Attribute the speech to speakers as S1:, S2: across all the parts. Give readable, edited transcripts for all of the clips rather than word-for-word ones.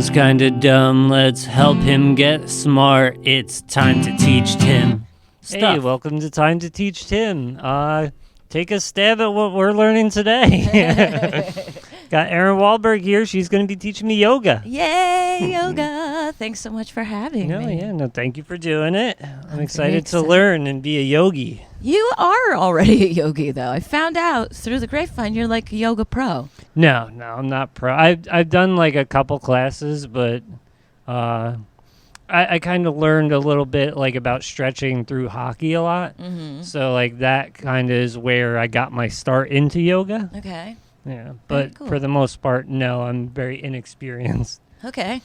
S1: sounds kinda dumb. Let's help him get smart. It's time to teach Tim stuff.
S2: Hey, welcome to Time to Teach Tim. Take a stab at what we're learning today. Got Erin Wohlberg here. She's going to be teaching me yoga.
S3: Yay, yoga. Thanks so much for having me.
S2: No, thank you for doing it. I'm excited to learn and be a yogi.
S3: You are already a yogi, though. I found out through the grapevine you're like a yoga pro.
S2: No, I'm not pro. I've done like a couple classes, but I kind of learned a little bit like about stretching through hockey a lot.
S3: Mm-hmm.
S2: So like that kind of is where I got my start into yoga.
S3: Okay.
S2: Yeah, but
S3: cool.
S2: for the most part, no, I'm very inexperienced.
S3: Okay.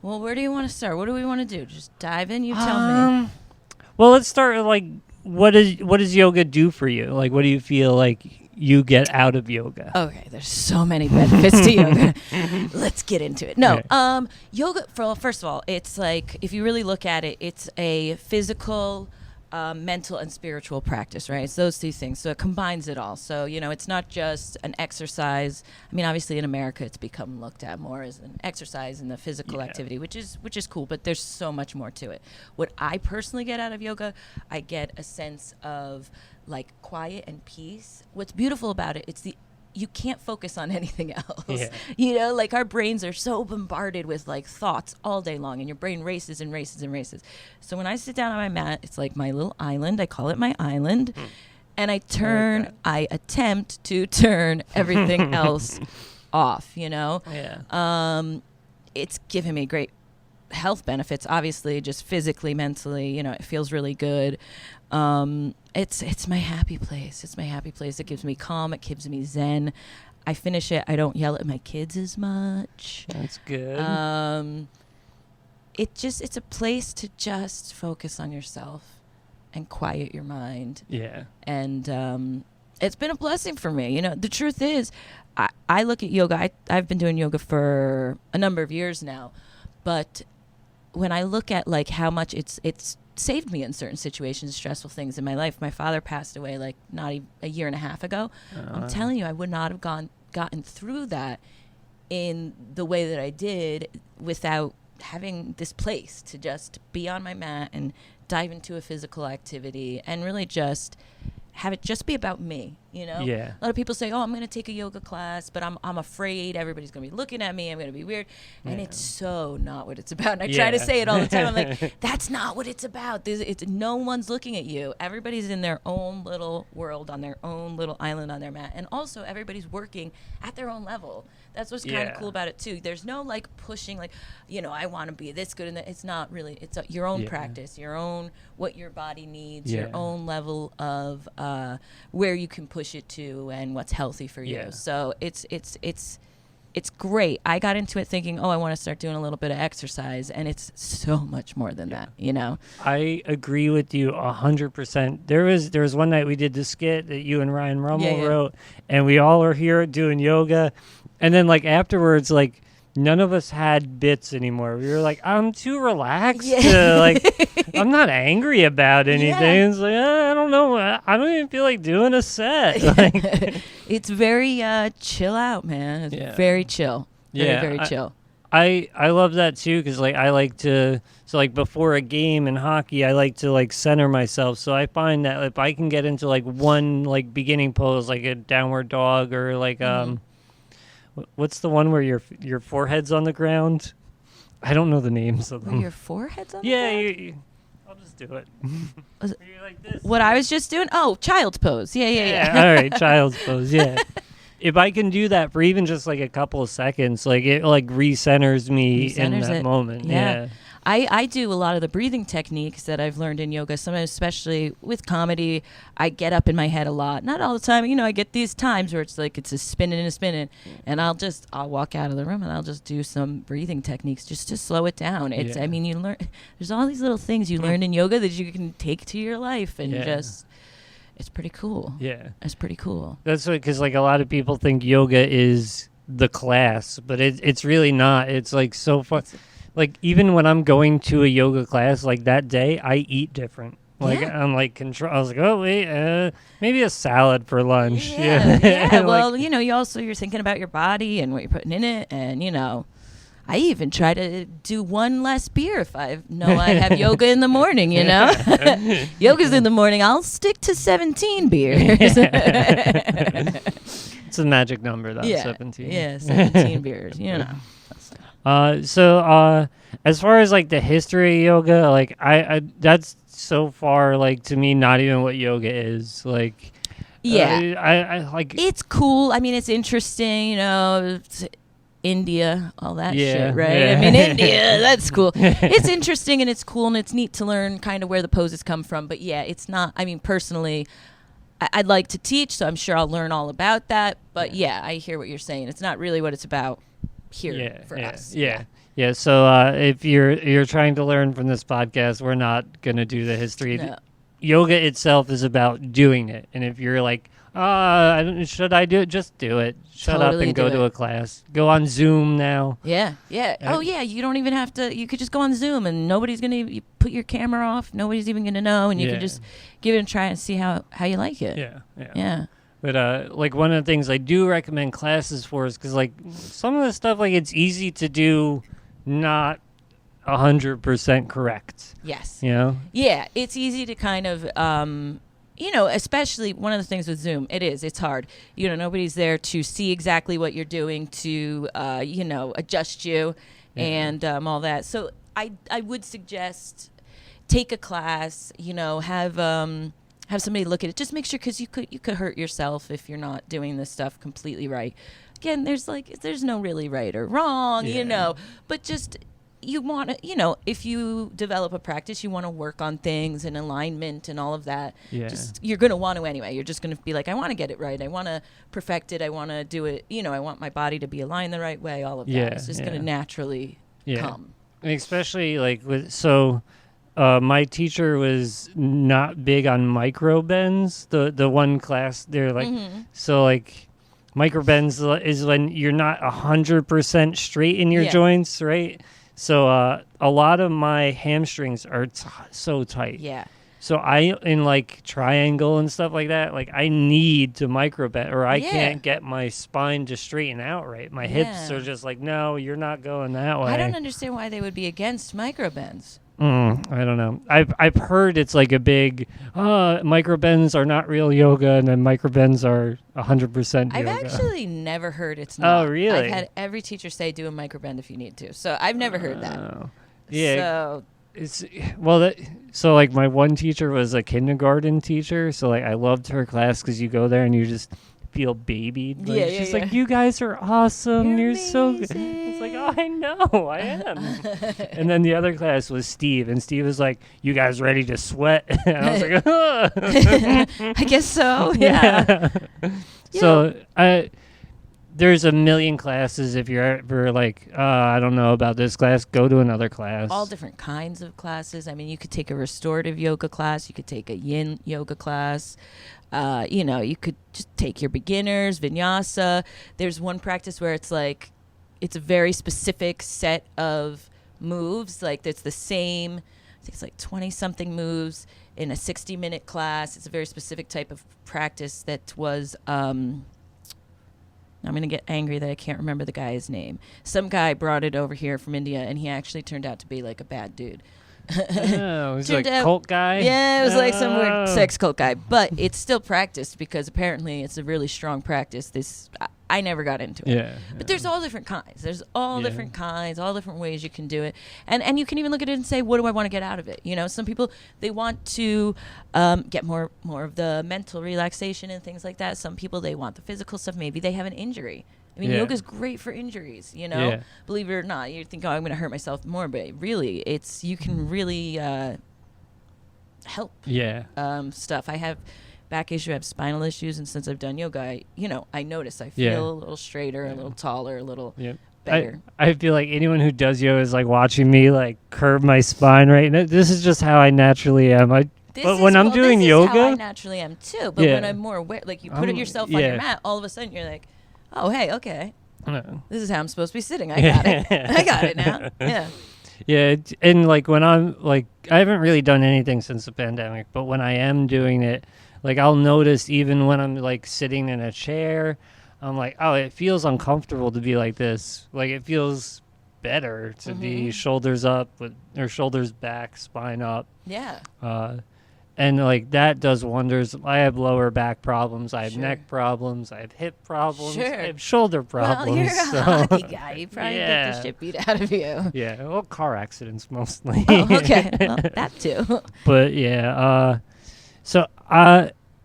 S3: Well, where do you want to start? What do we want to do? Just dive in. You tell me.
S2: Well, let's start with like what does yoga do for you? Like, what do you feel like you get out of yoga?
S3: Okay, there's so many benefits to yoga. Let's get into it. No,
S2: Okay.
S3: Yoga. First of all, it's like if you really look at it, it's a physical, mental, and spiritual practice, right? It's those two things. So it combines it all. So it's not just an exercise. I mean, obviously in America, it's become looked at more as an exercise and a physical activity, which is cool. But there's so much more to it. What I personally get out of yoga, I get a sense of like quiet and peace. What's beautiful about it, you can't focus on anything else.
S2: Yeah.
S3: Like our brains are so bombarded with like thoughts all day long, and your brain races and races and races. So when I sit down on my mat, it's like my little island. I call it my island. And I attempt to turn everything else off,
S2: Yeah.
S3: It's given me great health benefits, obviously, just physically, mentally, it feels really good. It's my happy place. It's my happy place. It gives me calm. It gives me zen. I finish it. I don't yell at my kids as much.
S2: That's good.
S3: It's a place to just focus on yourself and quiet your mind.
S2: Yeah.
S3: And it's been a blessing for me. The truth is, I look at yoga. I've been doing yoga for a number of years now, but when I look at like how much it's saved me in certain situations, stressful things in my life. My father passed away like not a year and a half ago. I'm telling you, I would not have gotten through that in the way that I did without having this place to just be on my mat and dive into a physical activity and really just have it just be about me,
S2: Yeah.
S3: A lot of people say, I'm going to take a yoga class, but I'm afraid everybody's going to be looking at me. I'm going to be weird. And it's so not what it's about. And I try to say it all the time. I'm like, that's not what it's about. It's no one's looking at you. Everybody's in their own little world, on their own little island on their mat. And also everybody's working at their own level. That's what's kind of cool about it too. There's no like pushing like, I want to be this good. And it's not really, it's your own practice, your own, what your body needs, your own level of where you can push it to and what's healthy for you. So it's great. I got into it thinking, I want to start doing a little bit of exercise, and it's so much more than that,
S2: I agree with you 100%. There was one night we did the skit that you and Ryan Rummel wrote, and we all are here doing yoga, and then like afterwards, like none of us had bits anymore. We were like, I'm too relaxed. I'm not angry about anything. It's like, I don't know. I don't even feel like doing a set.
S3: It's very chill out, man. It's very chill. Very chill.
S2: I love that too, because like I like to, so like before a game in hockey, I like to like center myself. So I find that if I can get into like one like beginning pose, like a downward dog, or like what's the one where your forehead's on the ground? I don't know the names of them.
S3: Where your forehead's on the ground?
S2: Yeah, I'll just do it. You're like this.
S3: What I was just doing? Oh, child's pose. Yeah.
S2: All right, child's pose, yeah. If I can do that for even just like a couple of seconds, like it like recenters me in that moment. Yeah.
S3: I do a lot of the breathing techniques that I've learned in yoga, sometimes especially with comedy. I get up in my head a lot. Not all the time. I get these times where it's like it's a spinning and a spinning. And I'll walk out of the room and I'll just do some breathing techniques just to slow it down. I mean, you learn, there's all these little things you learn in yoga that you can take to your life and just, it's pretty cool.
S2: Yeah.
S3: It's pretty cool.
S2: That's what, because like a lot of people think yoga is the class, but it's really not. It's like so fun. Like, even when I'm going to a yoga class, like that day, I eat different. Like, I'm like, I was like, oh, wait, maybe a salad for lunch.
S3: Yeah.
S2: Like,
S3: well, you're thinking about your body and what you're putting in it. And, I even try to do one less beer if I know I have yoga in the morning, you know? Yoga's in the morning. I'll stick to 17 beers.
S2: It's a magic number, though, 17.
S3: Yeah, 17 beers, you know.
S2: So as far as like the history of yoga, like I that's so far like to me not even what yoga is. Like I like
S3: it's cool. I mean, it's interesting, you know. It's India, all that shit, right?
S2: Yeah.
S3: I mean, India, that's cool. It's interesting and it's cool and it's neat to learn kind of where the poses come from. But yeah, it's not. I mean, personally, I'd like to teach, so I'm sure I'll learn all about that. But yeah, I hear what you're saying. It's not really what it's about here for us.
S2: Yeah. So if you're trying to learn from this podcast, we're not gonna do the history.
S3: No.
S2: Yoga itself is about doing it, and if you're like, should I do it? Just do it. Shut up and go to a class. Go on Zoom now.
S3: Yeah. Oh yeah, you don't even have to. You could just go on Zoom, and nobody's gonna. You put your camera off. Nobody's even gonna know, and you can just give it a try and see how you like it. Yeah.
S2: But like one of the things I do recommend classes for is because like some of the stuff like it's easy to do, not 100% correct.
S3: Yes.
S2: You know?
S3: Yeah, it's easy to kind of, you know, especially one of the things with Zoom, it's hard. You know, nobody's there to see exactly what you're doing to, you know, adjust you and all that. So I would suggest take a class, you know, have somebody look at it. Just make sure, because you could hurt yourself if you're not doing this stuff completely right. Again, there's no really right or wrong, you know, but just you want to, you know, if you develop a practice, you want to work on things and alignment and all of that. Just you're going to want to anyway. You're just going to be like, I want to get it right. I want to perfect it. I want to do it. You know, I want my body to be aligned the right way. All of that. It's just going to naturally come.
S2: And especially like my teacher was not big on micro bends. The one class they're like, so like micro bends is when you're not 100% straight in your joints, right? So a lot of my hamstrings are so tight.
S3: Yeah.
S2: So in like triangle and stuff like that, like I need to micro bend or I can't get my spine to straighten out right. My hips are just like, no, you're not going that way.
S3: I don't understand why they would be against micro bends.
S2: I don't know. I've heard it's like a big micro bends are not real yoga, and then micro bends are 100% yoga.
S3: I've actually never heard it's not.
S2: Oh, really?
S3: I've had every teacher say do a micro bend if you need to. So I've never heard that.
S2: Yeah.
S3: So
S2: so like my one teacher was a kindergarten teacher, so like I loved her class because you go there and you just feel babied. Like, she's like, you guys are awesome. You're so good. It's like, oh, I know, I am. And then the other class was Steve, and Steve was like, you guys ready to sweat? And I was like,
S3: I guess so. Yeah.
S2: So there's a million classes. If you're ever like, I don't know about this class, go to another class.
S3: All different kinds of classes. I mean, you could take a restorative yoga class. You could take a yin yoga class. You know, you could just take your beginners, vinyasa. There's one practice where it's like, it's a very specific set of moves. Like it's the same, I think it's like 20-something moves in a 60-minute class. It's a very specific type of practice that was, I'm going to get angry that I can't remember the guy's name. Some guy brought it over here from India, and he actually turned out to be like a bad dude.
S2: Oh, it was like a cult guy?
S3: Yeah, it was like some weird sex cult guy. But it's still practiced because apparently it's a really strong practice. I never got into it. But there's all different kinds. There's all different kinds, all different ways you can do it. And you can even look at it and say, what do I want to get out of it? You know, some people, they want to get more of the mental relaxation and things like that. Some people, they want the physical stuff. Maybe they have an injury. I mean, yoga's great for injuries, you know? Believe it or not. You think, oh, I'm going to hurt myself more. But really, you can really help stuff. I have back issue, I have spinal issues. And since I've done yoga, I notice I feel a little straighter, a little taller, a little better.
S2: I feel like anyone who does yoga is like watching me like curve my spine right now. This is just how I naturally am. But when I'm doing yoga,
S3: how I naturally am too. But when I'm more aware, like you put it yourself on your mat, all of a sudden you're like, oh, hey, okay. This is how I'm supposed to be sitting. I got it. I got it now. Yeah.
S2: Yeah, and like when I'm like, I haven't really done anything since the pandemic, but when I am doing it, like I'll notice even when I'm like sitting in a chair, I'm like, oh, it feels uncomfortable to be like this. Like it feels better to be shoulders up or shoulders back, spine up.
S3: Yeah.
S2: And like that does wonders. I have lower back problems. I have
S3: Sure.
S2: neck problems. I have hip problems.
S3: Sure.
S2: I have shoulder problems.
S3: Well, you're a
S2: so-
S3: hockey guy. You probably get
S2: Yeah.
S3: the shit beat out of you.
S2: Yeah, well, car accidents mostly.
S3: Oh, okay. Well, that too.
S2: But yeah, so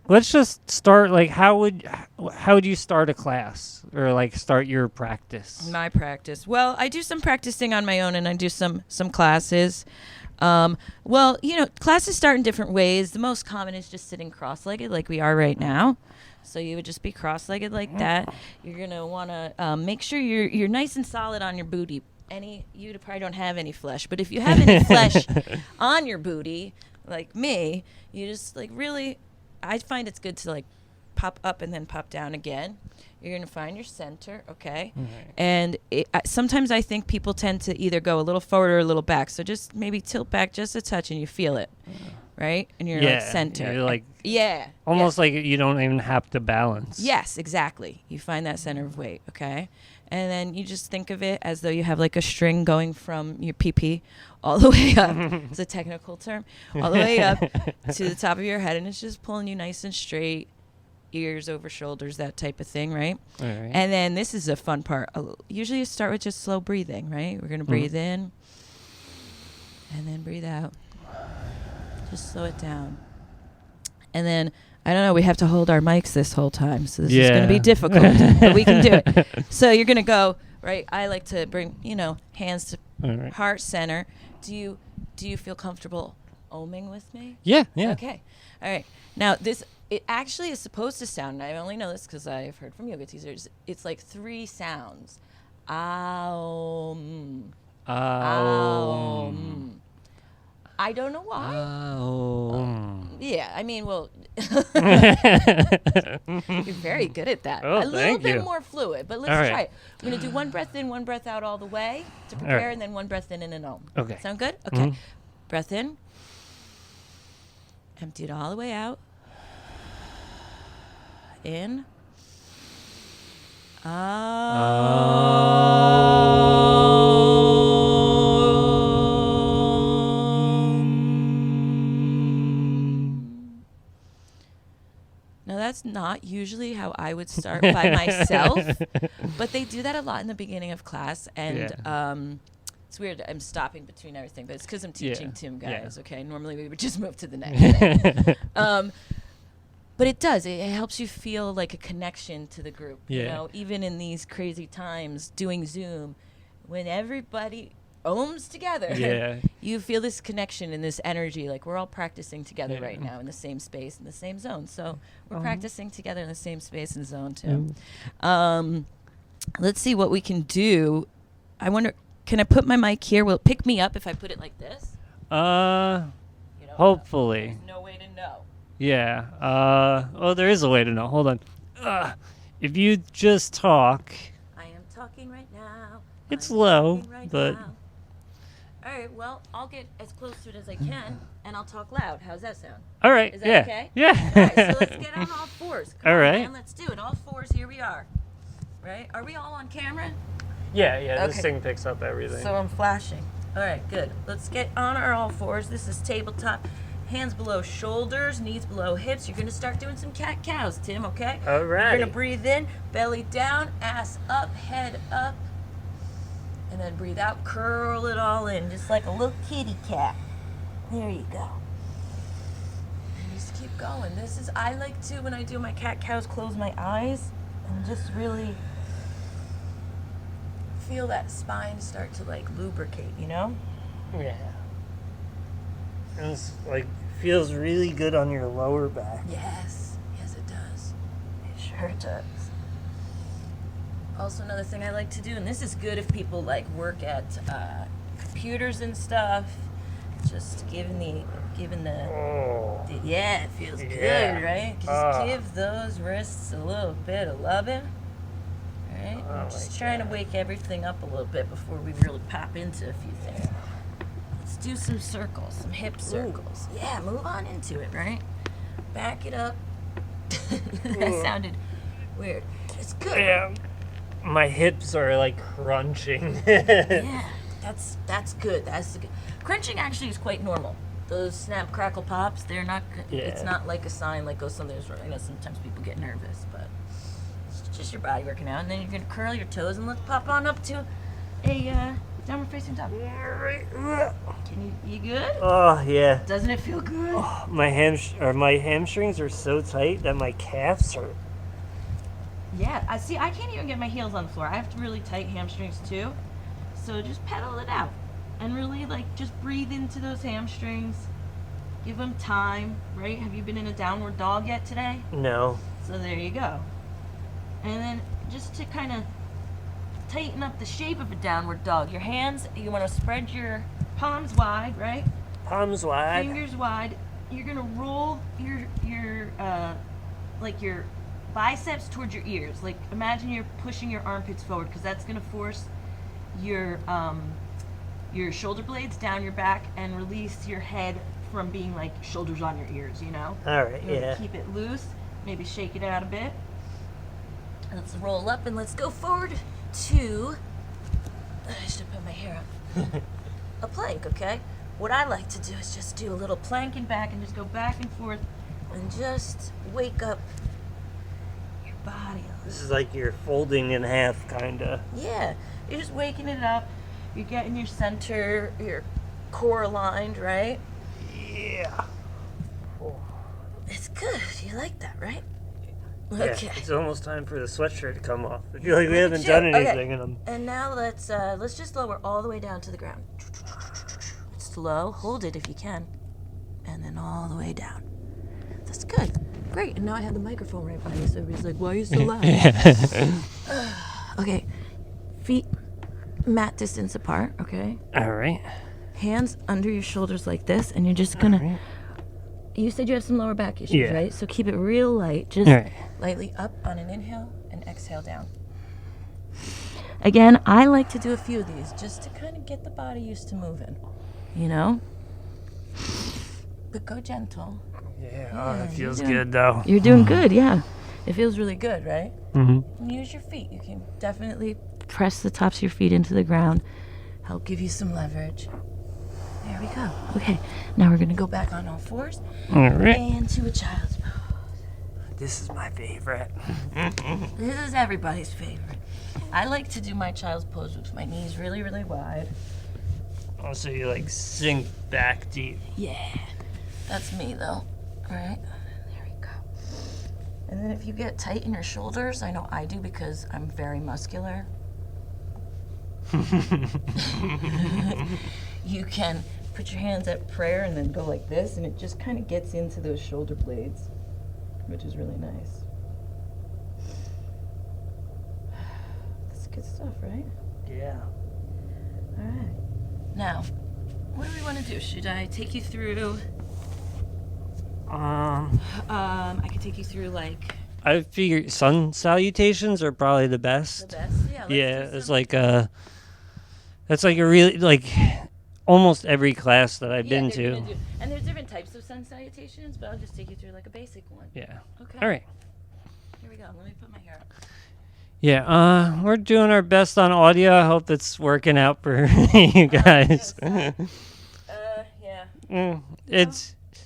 S2: let's just start. Like, how would you start a class or like start your practice?
S3: My practice. Well, I do some practicing on my own, and I do some classes. Well, classes start in different ways. The most common is just sitting cross-legged like we are right now. So you would just be cross-legged like that. You're going to want to make sure you're nice and solid on your booty. You probably don't have any flesh, but if you have any flesh on your booty, like me, you just like really, I find it's good to like pop up and then pop down again. You're going to find your center, okay?
S2: Right.
S3: And sometimes I think people tend to either go a little forward or a little back. So just maybe tilt back just a touch and you feel it, right? And you're like center.
S2: You're like
S3: yeah.
S2: almost like you don't even have to balance.
S3: Yes, exactly. You find that center of weight, okay? And then you just think of it as though you have like a string going from your pee all the way up. It's a technical term. All the way up to the top of your head. And it's just pulling you nice and straight. Ears over shoulders, that type of thing, right?
S2: All right.
S3: And then this is a fun part. Usually you start with just slow breathing, right? We're going to breathe in and then breathe out. Just slow it down. And then, I don't know, we have to hold our mics this whole time. So this is going to be difficult, but we can do it. So you're going to go, right? I like to bring, hands to heart center. Do you feel comfortable oming with me?
S2: Yeah.
S3: Okay. All right. Now, it actually is supposed to sound, and I only know this because I've heard from yoga teachers, it's like 3 sounds. Aum. Aum. I don't know why. Yeah, I mean, well, you're very good at that.
S2: Oh,
S3: a little
S2: thank
S3: bit
S2: you.
S3: more fluid, but let's
S2: All right.
S3: try it. I'm going to do 1 breath in, 1 breath out all the way to prepare,
S2: right.
S3: and then 1 breath in and an om.
S2: Okay.
S3: Sound good? Okay. Breath in. Empty it all the way out. In. Now that's not usually how I would start by myself, but they do that a lot in the beginning of class, and it's weird. I'm stopping between everything, but it's because I'm teaching Tim guys.
S2: Yeah.
S3: Okay, normally we would just move to the next thing. But it does. It helps you feel like a connection to the group.
S2: Yeah.
S3: Even in these crazy times, doing Zoom, when everybody ohms together, you feel this connection and this energy. Like we're all practicing together right now in the same space, in the same zone. So we're practicing together in the same space and zone too. Let's see what we can do. I wonder, can I put my mic here? Will it pick me up if I put it like this?
S2: Hopefully.
S3: There's no way to know.
S2: Yeah. There is a way to know. Hold on. If you just talk.
S3: I am talking right now.
S2: It's low,
S3: Right
S2: but.
S3: now. All right, well, I'll get as close to it as I can, and I'll talk loud. How's that sound?
S2: All right.
S3: Is that okay?
S2: Yeah.
S3: All right, so let's get on all fours. Come
S2: All
S3: on,
S2: right.
S3: man, let's do it. All fours, here we are. Right? Are we all on camera?
S2: Yeah. This
S3: Okay.
S2: thing picks up everything.
S3: So I'm flashing. All right, good. Let's get on our all fours. This is tabletop. Hands below shoulders, knees below hips. You're going to start doing some cat-cows, Tim, okay?
S2: All right.
S3: You're going to breathe in, belly down, ass up, head up. And then breathe out, curl it all in, just like a little kitty cat. There you go. And just keep going. I like to, when I do my cat-cows, close my eyes and just really feel that spine start to like lubricate,
S2: Yeah. It's like feels really good on your lower back.
S3: Yes, it does. It sure does. Also, another thing I like to do, and this is good if people like work at computers and stuff. Just giving the yeah, it feels good, right? Just give those wrists a little bit of loving. Right? I'm just trying to wake everything up a little bit before we really pop into a few things. Let's do some circles, some hip circles. Ooh. Yeah, move on into it, right? Back it up. That sounded weird. It's good.
S2: Yeah. My hips are like crunching.
S3: Yeah, that's good. That's good. Crunching actually is quite normal. Those snap, crackle, pops, they're not. It's not like a sign like, oh, something's wrong. I know sometimes people get nervous, but it's just your body working out. And then you're gonna curl your toes and let's pop on up to a downward facing dog. You good?
S2: Oh yeah.
S3: Doesn't it feel good?
S2: Oh, my hamstrings are so tight that my calves hurt.
S3: Yeah, I see. I can't even get my heels on the floor. I have really tight hamstrings too. So just pedal it out, and really just breathe into those hamstrings. Give them time, right? Have you been in a downward dog yet today?
S2: No.
S3: So there you go. And then just to kind of tighten up the shape of a downward dog, your hands, you want to spread your palms wide, right?
S2: Palms wide.
S3: Fingers wide. You're gonna roll your biceps towards your ears. Like imagine you're pushing your armpits forward because that's gonna force your shoulder blades down your back and release your head from being like shoulders on your ears. You know.
S2: All right. Yeah.
S3: Keep it loose. Maybe shake it out a bit. Let's roll up and let's go forward to. I should have put my hair up. A plank, okay? What I like to do is just do a little planking back and just go back and forth and just wake up your body a little.
S2: This is like you're folding in half, kinda.
S3: Yeah, you're just waking it up. You're getting your center, your core aligned, right?
S2: Yeah.
S3: It's good. You like that, right?
S2: Yeah,
S3: Okay.
S2: it's almost time for the sweatshirt to come off. I feel like we haven't done anything in them.
S3: And now let's just lower all the way down to the ground. Slow, hold it if you can, and then all the way down. That's good. Great. And now I have the microphone right by you, so everybody's like, why are you so loud? Okay. Feet mat distance apart, okay?
S2: All right.
S3: Hands under your shoulders like this, and you're just gonna. Right. You said you have some lower back issues, right? So keep it real light. Just lightly up on an inhale and exhale down. Again, I like to do a few of these just to kind of get the body used to moving. You know? But go gentle.
S2: Yeah, it feels good though.
S3: You're doing good, yeah. It feels really good, right?
S2: Mm-hmm.
S3: Use your feet. You can definitely press the tops of your feet into the ground. Help give you some leverage. There we go. Okay, now we're going to go back on all fours.
S2: All right.
S3: And to a child's pose.
S2: This is my favorite.
S3: This is everybody's favorite. I like to do my child's pose with my knees really, really wide.
S2: Also, you sink back deep.
S3: Yeah, that's me though. All right, there we go. And then if you get tight in your shoulders, I know I do because I'm very muscular. You can put your hands at prayer and then go like this, and it just kind of gets into those shoulder blades, which is really nice. That's good stuff, right?
S2: Yeah.
S3: All right. Now, what do we want to do? Should I take you through? I could take you through
S2: I figure sun salutations are probably the best.
S3: The best, yeah.
S2: It's that's like a really almost every class that I've been to.
S3: And there's different types of sun salutations, but I'll just take you through a basic one.
S2: Yeah.
S3: Okay.
S2: All right.
S3: Here we go. Let me put my hair up.
S2: Yeah, we're doing our best on audio. I hope it's working out for you guys.
S3: Yeah.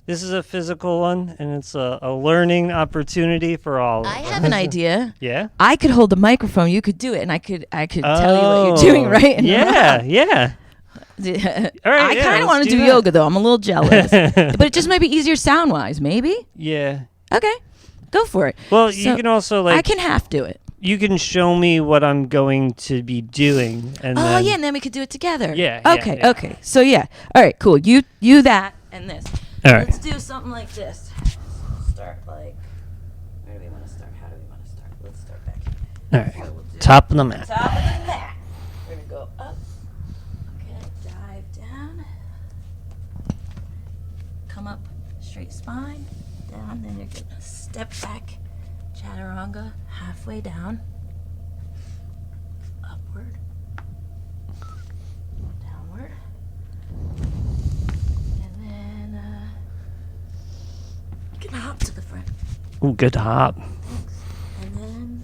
S2: This is a physical one, and it's a learning opportunity for all of us.
S3: I have an idea.
S2: Yeah?
S3: I could hold the microphone. You could do it, and I could tell you what you're doing, right?
S2: Yeah. All right,
S3: I kind of want to do yoga, though. I'm a little jealous. But it just might be easier sound-wise, maybe?
S2: Yeah.
S3: Okay. Go for it.
S2: Well, you can also,
S3: I can half do it.
S2: You can show me what I'm going to be doing. And
S3: and then we could do it together.
S2: Yeah.
S3: Okay. So, yeah. All right, cool. You that, and this.
S2: All right.
S3: Let's do something like this. Start where do we want to start? How do we want to start? Let's start back here.
S2: All right.
S3: So we'll
S2: Top of the mat.
S3: Top of the mat. We're going to go up. Okay, dive down. Come up, straight spine. Down, then you're going to step back. Chaturanga, halfway down. Upward. Downward. Hop to the front.
S2: Ooh, good hop.
S3: Thanks. And then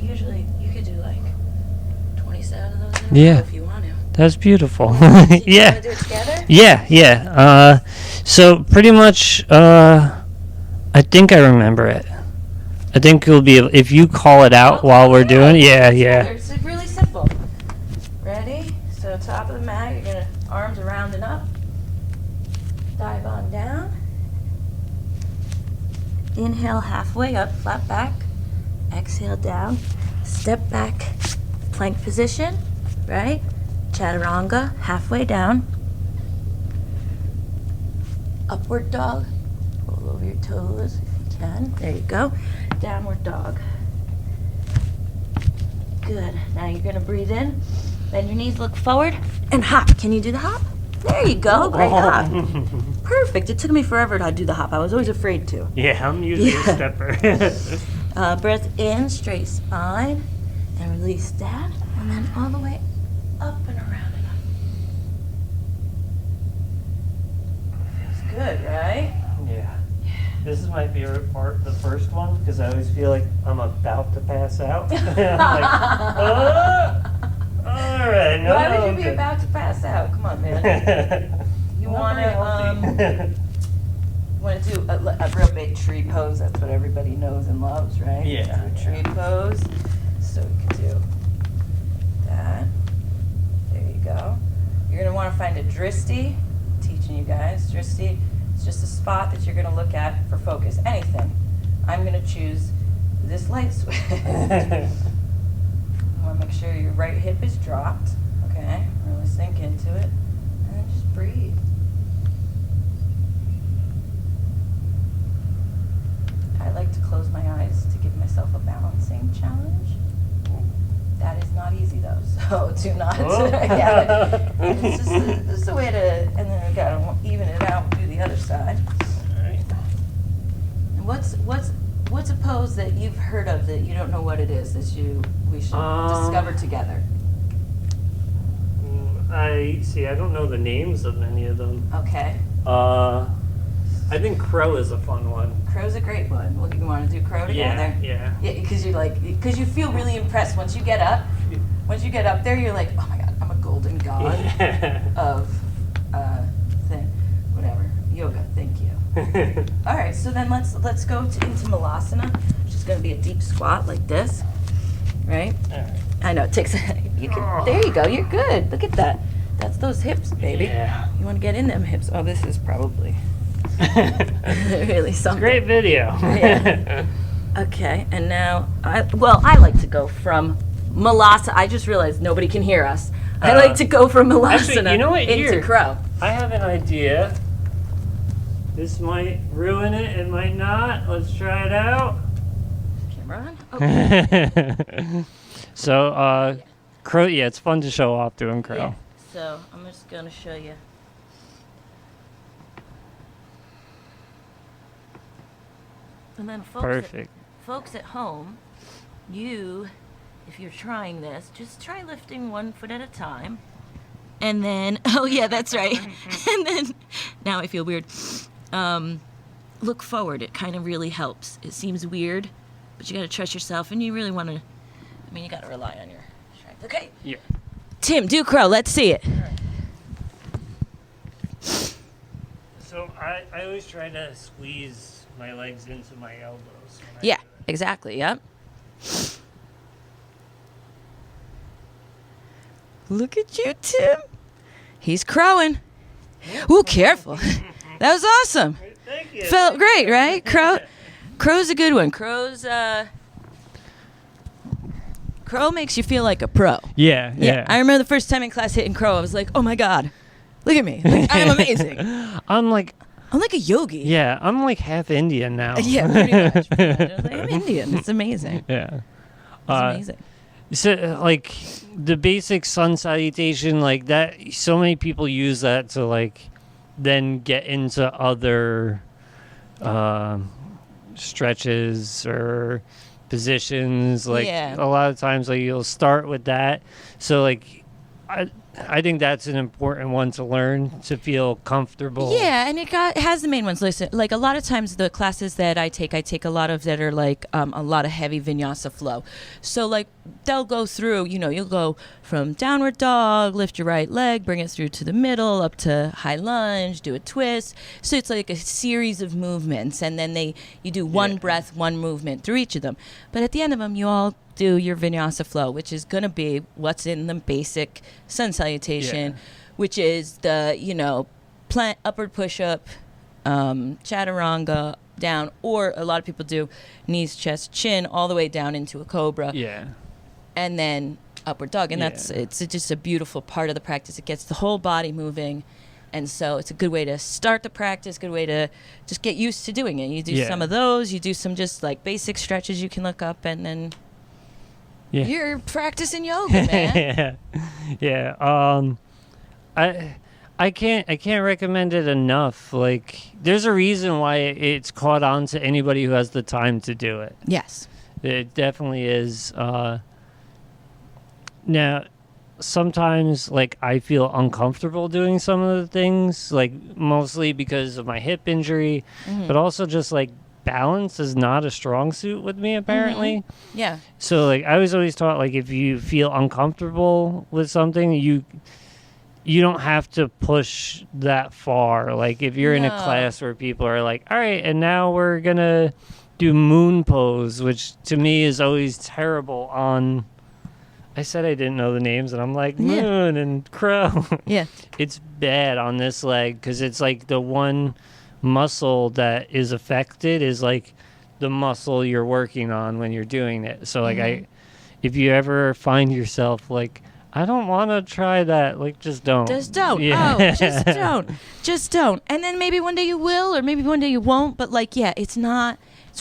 S3: usually you could do like 27 of those in a row if you want to.
S2: That's beautiful.
S3: You want to
S2: Yeah.
S3: do it together?
S2: Yeah. So pretty much, I think I remember it. I think it'll be if you call it out while we're doing it. Yeah.
S3: It's really simple. Ready? So top of the mat, you're gonna arms around and up. Dive on down. Inhale halfway up, flat back. Exhale down. Step back, plank position, right? Chaturanga, halfway down. Upward dog. Roll over your toes if you can. There you go. Downward dog. Good. Now you're gonna breathe in. Bend your knees, look forward, and hop. Can you do the hop? There you go. Great hop. Perfect. It took me forever to do the hop. I was always afraid to.
S2: Yeah, I'm usually a stepper.
S3: Breath in, straight spine, and release down, and then all the way up and around and up. Feels good, right?
S2: Yeah. This is my favorite part, the first one, because I always feel like I'm about to pass out. I'm like, all right. No,
S3: Why would you be
S2: okay.
S3: about to pass out? Come on, man. You want to do a real big tree pose. That's what everybody knows and loves, right?
S2: Yeah.
S3: Do a tree pose. So we can do that. There you go. You're going to want to find a dristi. I'm teaching you guys. Dristi is just a spot that you're going to look at for focus. Anything. I'm going to choose this light switch. You want to make sure your right hip is dropped. Okay? Really sink into it. And then just breathe. I like to close my eyes to give myself a balancing challenge. That is not easy though, so do not. Yeah, it's just a way to, and then we gotta even it out and do the other side.
S2: All right.
S3: And what's a pose that you've heard of that you don't know what it is that we should discover together?
S2: I don't know the names of many of them.
S3: Okay.
S2: I think crow is a fun one.
S3: Crow's a great one. Well, you want to do crow together?
S2: Yeah.
S3: Yeah, because you feel really impressed once you get up. Once you get up there, you're like, oh my God, I'm a golden god of thing, whatever, yoga. Thank you. All right, so then let's go into Malasana, which is going to be a deep squat like this, right?
S2: All right.
S3: I know it takes. There you go. You're good. Look at that. That's those hips, baby.
S2: Yeah.
S3: You want to get in them hips. Oh, this is probably really something.
S2: Great video.
S3: Yeah. Okay, and now I like to go from Malasana. I just realized nobody can hear us. I like to go from Malasana
S2: actually, you know what?
S3: into
S2: Here.
S3: crow.
S2: I have an idea. This might ruin it, it might not. Let's try it out.
S3: Camera on? Okay.
S2: So, crow, yeah, it's fun to show off doing crow.
S3: Yeah. So I'm just going to show you. And then folks at home, if you're trying this, just try lifting one foot at a time. And then, oh yeah, that's right. And then, now I feel weird. Look forward. It kind of really helps. It seems weird, but you got to trust yourself, and you really want to, you got to rely on your strength. Okay?
S2: Yeah.
S3: Tim, do crow. Let's see it.
S2: So I always try to squeeze my legs into my elbows.
S3: Yeah, exactly. Yep. Look at you, Tim. He's crowing. Ooh, careful. That was awesome.
S2: Thank you.
S3: Felt great, right? Crow's a good one. Crow makes you feel like a pro.
S2: Yeah.
S3: I remember the first time in class hitting crow, I was like, oh my God, look at me. Like, I'm amazing.
S2: I'm like
S3: a yogi.
S2: Yeah, I'm like half Indian now.
S3: Yeah, pretty much. I was like, I'm Indian. It's amazing.
S2: Yeah.
S3: It's amazing.
S2: So, like, the basic sun salutation, like that, so many people use that to, like, then get into other stretches or positions. Like,
S3: Yeah.
S2: a lot of times, like, you'll start with that. So, like, I think that's an important one to learn, to feel comfortable.
S3: Yeah, and it has the main ones. Listen, like a lot of times the classes that I take a lot of that are like a lot of heavy vinyasa flow. So like they'll go through, you'll go from downward dog, lift your right leg, bring it through to the middle, up to high lunge, do a twist. So it's like a series of movements, and then you do one breath, one movement through each of them. But at the end of them, you all do your vinyasa flow, which is going to be what's in the basic sun salutation, which is the, plant, upward push-up, chaturanga, down, or a lot of people do knees, chest, chin, all the way down into a cobra.
S2: Yeah.
S3: And then upward dog. And it's just a beautiful part of the practice. It gets the whole body moving. And so it's a good way to start the practice, good way to just get used to doing it. You do some of those, you do some just like basic stretches you can look up, and then you're practicing yoga, man.
S2: I can't recommend it enough. Like, there's a reason why it's caught on to anybody who has the time to do it.
S3: Yes.
S2: It definitely is. Now, sometimes, like, I feel uncomfortable doing some of the things, like, mostly because of my hip injury, but also just, like, balance is not a strong suit with me, apparently.
S3: Yeah.
S2: So, like, I was always taught, like, if you feel uncomfortable with something, you don't have to push that far. Like, if you're in a class where people are like, all right, and now we're going to do moon pose, which to me is always terrible on... I said I didn't know the names, and I'm like, moon and crow.
S3: Yeah.
S2: It's bad on this leg because it's like the one muscle that is affected is like the muscle you're working on when you're doing it. So like if you ever find yourself like, I don't want to try that, like, just don't.
S3: Just don't.
S2: Yeah.
S3: Oh, just don't. Just don't. And then maybe one day you will, or maybe one day you won't. But like, it's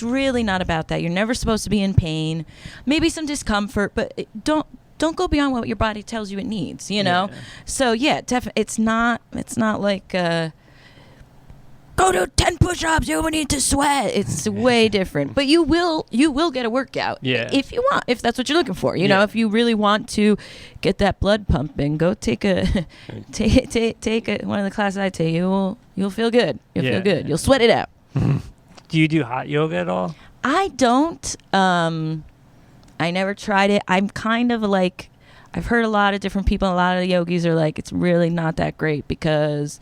S3: really not about that. You're never supposed to be in pain. Maybe some discomfort, but don't go beyond what your body tells you it needs,
S2: Yeah.
S3: So definitely, it's not like go do 10 push-ups, you need to sweat. It's way different. But you will get a workout if you want, if that's what you're looking for. You know, if you really want to get that blood pumping, go take one of the classes I take. You'll feel good. You'll feel good. You'll sweat it out.
S2: Do you do hot yoga at all?
S3: I don't. I never tried it. I'm kind of like, I've heard a lot of different people, a lot of the yogis are like, it's really not that great because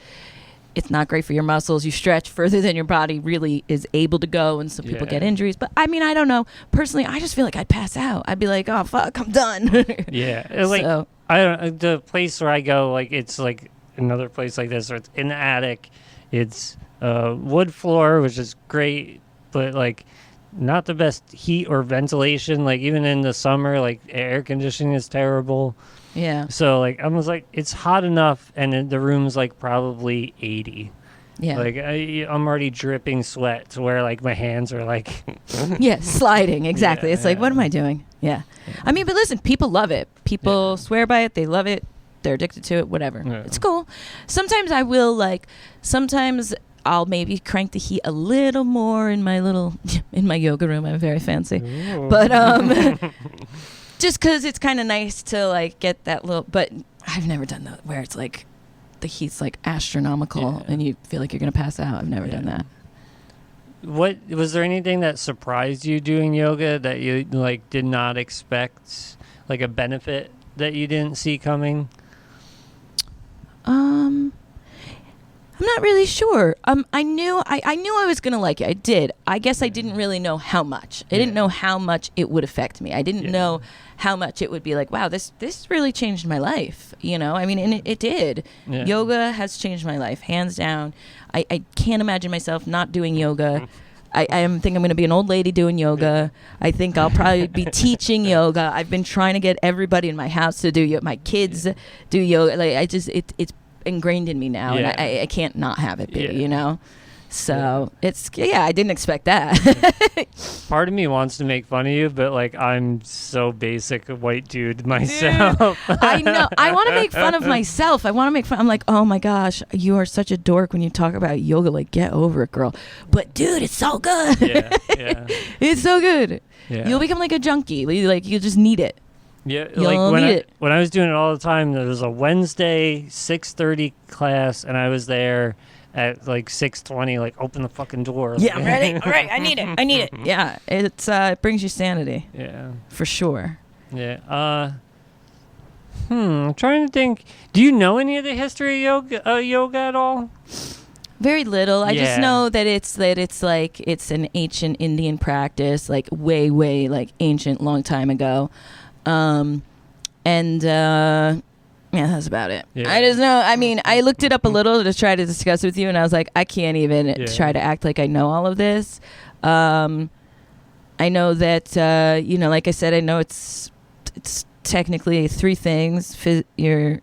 S3: it's not great for your muscles. You stretch further than your body really is able to go, and some people get injuries. But I mean, I don't know. Personally, I just feel like I'd pass out. I'd be like, oh, fuck, I'm done.
S2: Yeah. Like,
S3: so.
S2: I don't, the place where I go, like, it's like another place like this, or it's in the attic. It's wood floor, which is great, but like, not the best heat or ventilation. Like, even in the summer, like, air conditioning is terrible.
S3: Yeah.
S2: So like, I was like, it's hot enough, and the room's like probably 80.
S3: Yeah.
S2: Like, I'm already dripping sweat to where like my hands are like
S3: sliding. Exactly. It's like, what am I doing? Yeah. I mean, but listen, people love it. People swear by it. They love it. They're addicted to it. Whatever. Yeah. It's cool. Sometimes I will sometimes I'll maybe crank the heat a little more in my yoga room. I'm very fancy. Ooh. But just because it's kind of nice to like get that little. But I've never done that where it's like the heat's like astronomical and you feel like you're gonna pass out. I've never done that.
S2: What was there anything that surprised you doing yoga that you like did not expect, like a benefit that you didn't see coming?
S3: I'm not really sure. I knew I was gonna like it. I did. I guess I didn't really know how much. I didn't know how much it would affect me. I didn't know how much it would be like, wow, this really changed my life. I mean, and it did. Yeah. Yoga has changed my life, hands down. I can't imagine myself not doing yoga. I think I'm going to be an old lady doing yoga. I think I'll probably be teaching yoga. I've been trying to get everybody in my house to do yoga. My kids do yoga. Like, it's ingrained in me now, and I can't not have it be, So I didn't expect that.
S2: Part of me wants to make fun of you, but like, I'm so basic a white dude myself.
S3: Dude, I know. I want to make fun of myself. I'm like, oh my gosh, you are such a dork when you talk about yoga. Like, get over it, girl. But dude, it's so good. Yeah. It's so good. Yeah. You'll become like a junkie. Like, you just need it.
S2: Yeah,
S3: You'll
S2: like
S3: need it.
S2: when I was doing it all the time, there was a Wednesday 6:30 class, and I was there at like 6:20, like open the fucking door.
S3: Yeah, I'm ready. All right, I need it. Yeah, it brings you sanity.
S2: Yeah.
S3: For sure.
S2: Yeah. I'm trying to think. Do you know any of the history of yoga at all?
S3: Very little. I just
S2: Yeah.
S3: know that it's like it's an ancient Indian practice, like way like ancient, long time ago. Yeah, that's about it.
S2: Yeah.
S3: I just know. I mean, I looked it up a little to try to discuss with you, and I was like, I can't even try to act like I know all of this. I know that like I said, I know it's technically three things: your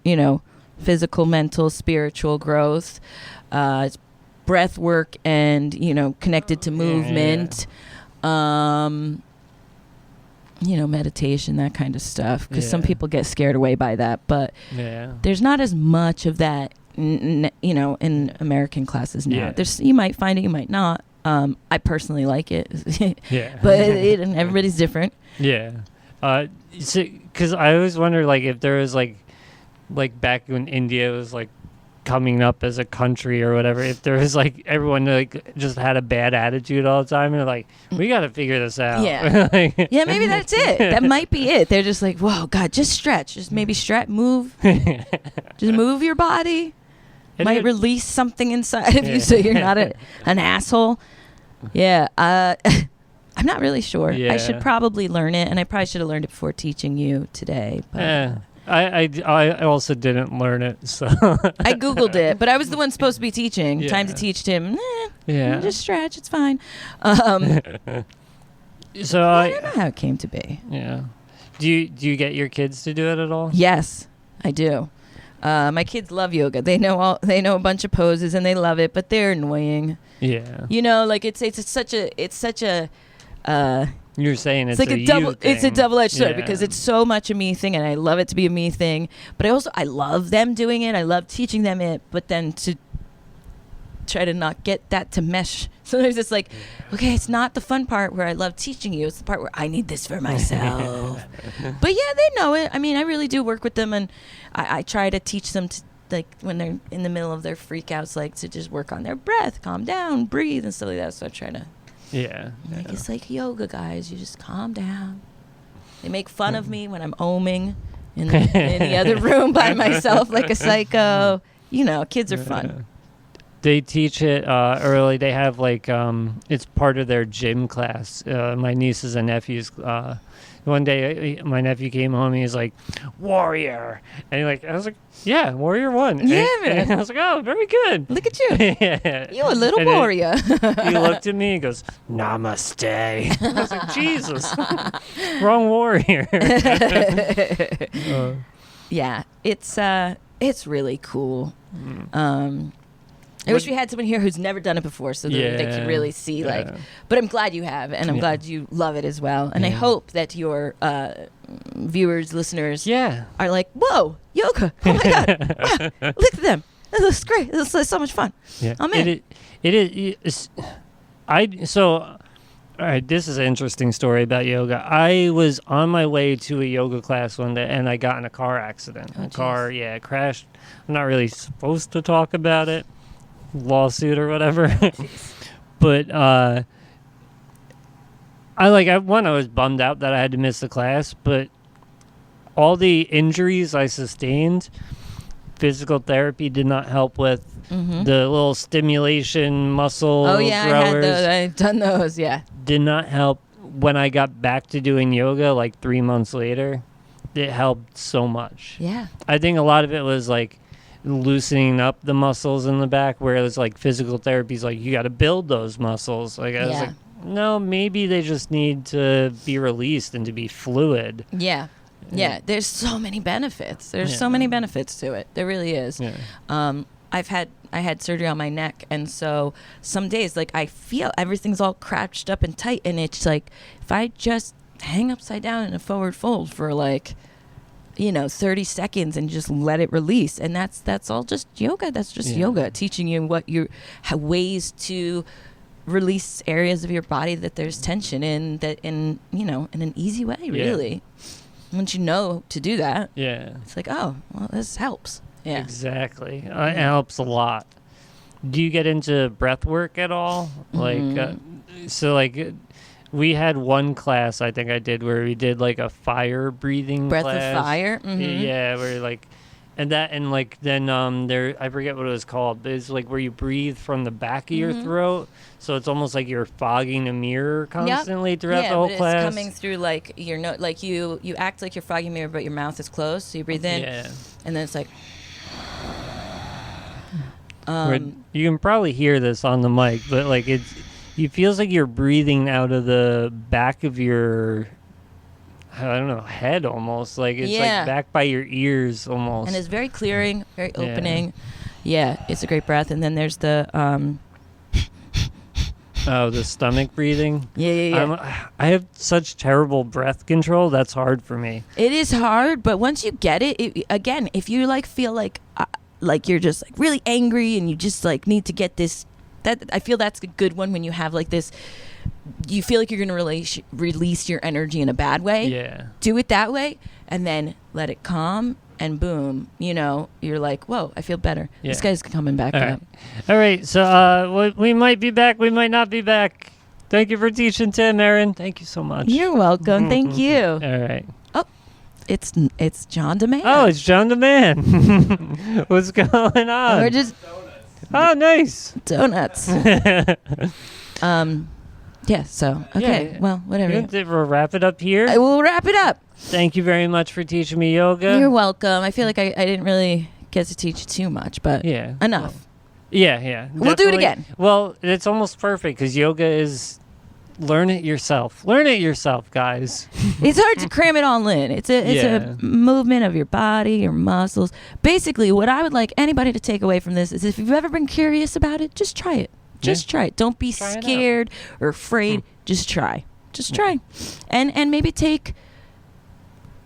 S3: physical, mental, spiritual growth. It's breath work and connected to movement. Meditation, that kind of stuff, because some people get scared away by that, but there's not as much of that in American classes now. You might find it, you might not. I personally like it. But and everybody's different.
S2: Because I always wonder, like, if there was like back when India was like coming up as a country or whatever, if there was like everyone like just had a bad attitude all the time, and they're like, we got to figure this out.
S3: Yeah, maybe that's it. That might be it. They're just like, whoa, God, just stretch, just maybe stretch, move, just move your body. Might release something inside of you, so you're not an asshole. I'm not really sure. I should probably learn it, and I probably should have learned it before teaching you today. But
S2: I also didn't learn it, so
S3: I googled it, but I was the one supposed to be teaching. Time to teach him. Just stretch, it's fine.
S2: So
S3: I don't know how it came to be.
S2: Do you get your kids to do it at all?
S3: Yes, I do. My kids love yoga. They know a bunch of poses and they love it, but they're annoying. Like it's such a
S2: you're saying it's
S3: like a double.
S2: you thing.
S3: It's a double-edged sword because it's so much a me thing, and I love it to be a me thing. But I love them doing it. I love teaching them it. But then to try to not get that to mesh. Sometimes it's like, okay, it's not the fun part where I love teaching you. It's the part where I need this for myself. But yeah, they know it. I mean, I really do work with them, and I try to teach them to, like, when they're in the middle of their freakouts, like, to just work on their breath, calm down, breathe, and stuff like that. So I try to. It's like yoga, guys. You just calm down. They make fun of me when I'm oming in the other room by myself like a psycho. Kids are fun.
S2: They teach it early. They have like it's part of their gym class. My nieces and nephews. One day, my nephew came home. And he's like, "Warrior," and I was like, "Yeah, Warrior 1."
S3: Yeah, man.
S2: And I was like, "Oh, very good.
S3: Look at you. You're a little
S2: and
S3: warrior."
S2: He looked at me. He goes, "Namaste." I was like, "Jesus, wrong warrior."
S3: Yeah, it's really cool. I wish we had someone here who's never done it before, so that they could really see, but I'm glad you have, and I'm glad you love it as well. And I hope that your viewers, listeners are like, whoa, yoga. Oh my God. Wow, look at them. This looks great. This is so much fun. I'm in.
S2: It is. All right, this is an interesting story about yoga. I was on my way to a yoga class one day, and I got in a car accident. Car crashed. I'm not really supposed to talk about it. Lawsuit or whatever. But I was bummed out that I had to miss the class, but all the injuries I sustained, physical therapy did not help with. The little stimulation muscle growers.
S3: I've done those.
S2: Did not help. When I got back to doing yoga like 3 months later, it helped so much. I think a lot of it was like loosening up the muscles in the back, whereas like physical therapy is like you got to build those muscles. Like I was like, no, maybe they just need to be released and to be fluid. There's so many benefits. There's so many benefits to it. There really is. I had surgery on my neck, and so some days like I feel everything's all crouched up and tight, and it's like if I just hang upside down in a forward fold for like 30 seconds and just let it release. And that's all just yoga. That's just yoga, teaching you ways to release areas of your body that there's tension in, that in an easy way, really.
S3: once you know to do that,
S2: Yeah.
S3: it's like, oh, well, this helps. Yeah.
S2: Exactly. It helps a lot. Do you get into breath work at all? We had one class I think I did where we did like a fire breathing
S3: Breath
S2: class.
S3: of fire. Mm-hmm.
S2: Yeah, where like, and then there, I forget what it was called, but it's like where you breathe from the back of your throat, so it's almost like you're fogging a mirror constantly throughout the whole class.
S3: It's coming through like your nose, like you act like you're fogging a mirror, but your mouth is closed, so you breathe in, and then it's like.
S2: You can probably hear this on the mic, but like it feels like you're breathing out of the back of your, I don't know, head almost. Like it's like back by your ears almost.
S3: And it's very clearing, very opening. Yeah, it's a great breath. And then there's the
S2: the stomach breathing.
S3: Yeah.
S2: I have such terrible breath control. That's hard for me.
S3: It is hard, but once you get it, again, if you like feel like you're just like really angry and you just like need to get this, that I feel that's a good one when you have like this, you feel like you're going to release your energy in a bad way.
S2: Yeah. Do
S3: it that way and then let it calm and boom, you're like, whoa, I feel better.
S2: Yeah.
S3: This guy's coming back up.
S2: All right. So we might be back. We might not be back. Thank you for teaching, Tim, Erin. Thank you so much.
S3: You're welcome. Thank you.
S2: All right.
S3: It's John DeMann.
S2: Oh, it's John DeMann. What's going on?
S3: We're just
S2: nice.
S3: Donuts. Yeah, so, okay. Well, whatever.
S2: We'll wrap it up here.
S3: I will wrap it up.
S2: Thank you very much for teaching me yoga.
S3: You're welcome. I feel like I didn't really get to teach you too much, but enough.
S2: Yeah.
S3: We'll do it again.
S2: Well, it's almost perfect because yoga is learn it yourself. Learn it yourself, guys.
S3: It's hard to cram it all in. It's a movement of your body, your muscles. Basically, what I would like anybody to take away from this is if you've ever been curious about it, just try it. Just try it. Don't be scared or afraid. Just try. Just try. And maybe take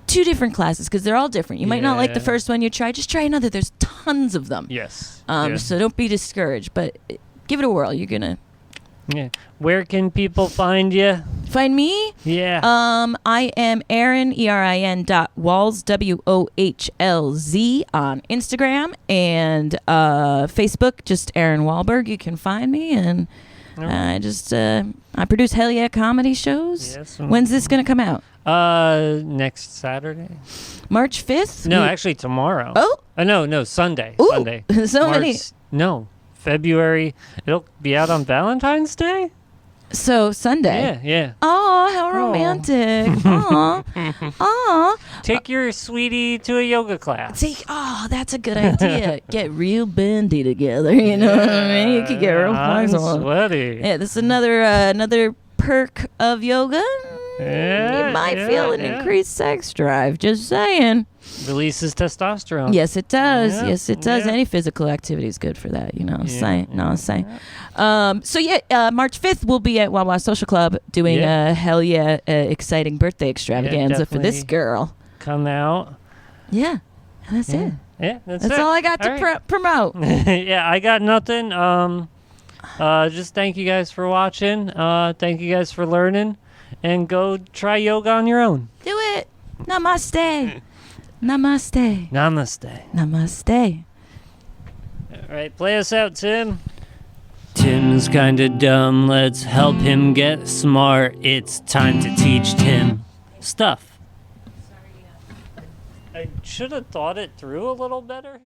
S3: 2 different classes because they're all different. You might not like the first one you try. Just try another. There's tons of them.
S2: Yes.
S3: So don't be discouraged, but give it a whirl. You're going to.
S2: Yeah. Where can people find you?
S3: Find me?
S2: Yeah.
S3: I am Erin, ERIN.Walz, WOHLZ on Instagram and Facebook, just Erin Wohlberg. You can find me, and I produce Hell Yeah comedy shows. Yes. When's this going to come out?
S2: Next Saturday.
S3: March 5th?
S2: No, actually tomorrow.
S3: Oh?
S2: No, Sunday.
S3: Ooh,
S2: Sunday.
S3: So many.
S2: No. February. It'll be out on Valentine's Day.
S3: So Sunday.
S2: Yeah.
S3: Oh, how romantic. Aw.
S2: Take your sweetie to a yoga class.
S3: That's a good idea. Get real bendy together. You know what I mean? You could get real flexible.
S2: Sweaty.
S3: Yeah, this is another perk of yoga.
S2: Yeah,
S3: you might feel an increased sex drive. Just saying.
S2: Releases testosterone.
S3: Yes, it does.
S2: Yeah,
S3: yes, it does.
S2: Yeah.
S3: Any physical activity is good for that. March 5th we'll be at Wawa Social Club doing a hell yeah exciting birthday extravaganza for this girl.
S2: Come out.
S3: Yeah, and that's it.
S2: Yeah, that's
S3: all I got to promote.
S2: Yeah, I got nothing. Just thank you guys for watching. Thank you guys for learning. And go try yoga on your own.
S3: Do it. Namaste. Namaste.
S2: Namaste.
S3: Namaste.
S2: All right, play us out, Tim.
S1: Tim's kinda dumb. Let's help him get smart. It's time to teach Tim stuff.
S2: I should have thought it through a little better.